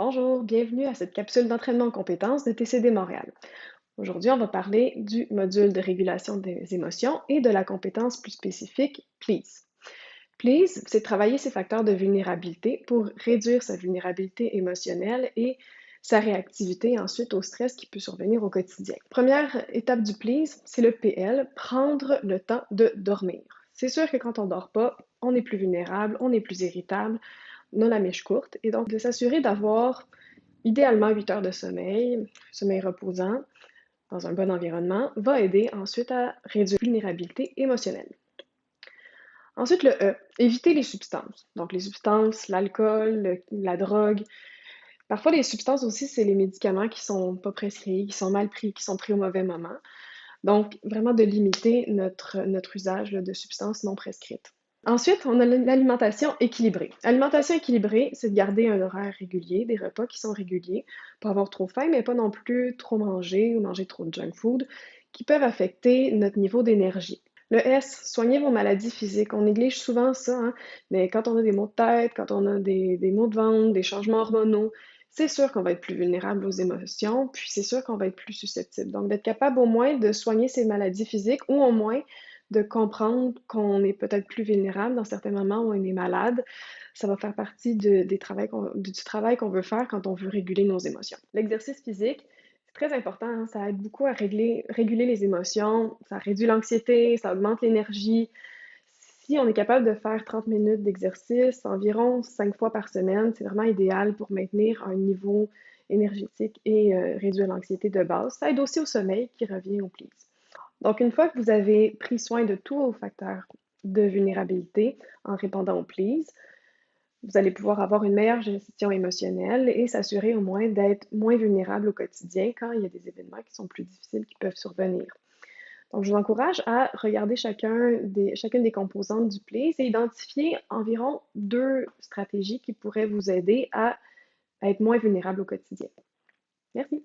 Bonjour, bienvenue à cette capsule d'entraînement en compétences de TCD Montréal. Aujourd'hui, on va parler du module de régulation des émotions et de la compétence plus spécifique Please. Please, c'est travailler ses facteurs de vulnérabilité pour réduire sa vulnérabilité émotionnelle et sa réactivité ensuite au stress qui peut survenir au quotidien. Première étape du Please, c'est le PL, prendre le temps de dormir. C'est sûr que quand on ne dort pas, on est plus vulnérable, on est plus irritable, on a la mèche courte, et donc de s'assurer d'avoir idéalement 8 heures de sommeil reposant dans un bon environnement, va aider ensuite à réduire la vulnérabilité émotionnelle. Ensuite, le E, éviter les substances. Donc les substances, l'alcool, la drogue. Parfois, les substances aussi, c'est les médicaments qui sont pas prescrits, qui sont mal pris, qui sont pris au mauvais moment. Donc, vraiment de limiter notre usage de substances non prescrites. Ensuite, on a l'alimentation équilibrée. L'alimentation équilibrée, c'est de garder un horaire régulier, des repas qui sont réguliers, pas avoir trop faim, mais pas non plus trop manger ou manger trop de junk food, qui peuvent affecter notre niveau d'énergie. Le S, soigner vos maladies physiques. On néglige souvent ça, hein, mais quand on a des maux de tête, quand on a des maux de ventre, des changements hormonaux, c'est sûr qu'on va être plus vulnérable aux émotions, puis c'est sûr qu'on va être plus susceptible. Donc, d'être capable au moins de soigner ces maladies physiques ou au moins de comprendre qu'on est peut-être plus vulnérable dans certains moments où on est malade, ça va faire partie du travail qu'on veut faire quand on veut réguler nos émotions. L'exercice physique, c'est très important, hein, ça aide beaucoup à réguler les émotions, ça réduit l'anxiété, ça augmente l'énergie. Si on est capable de faire 30 minutes d'exercice environ 5 fois par semaine, c'est vraiment idéal pour maintenir un niveau énergétique et réduire l'anxiété de base. Ça aide aussi au sommeil qui revient au plis. Donc, une fois que vous avez pris soin de tous vos facteurs de vulnérabilité en répondant aux please, vous allez pouvoir avoir une meilleure gestion émotionnelle et s'assurer au moins d'être moins vulnérable au quotidien quand il y a des événements qui sont plus difficiles qui peuvent survenir. Donc, je vous encourage à regarder chacune des composantes du please et identifier environ 2 stratégies qui pourraient vous aider à être moins vulnérable au quotidien. Merci.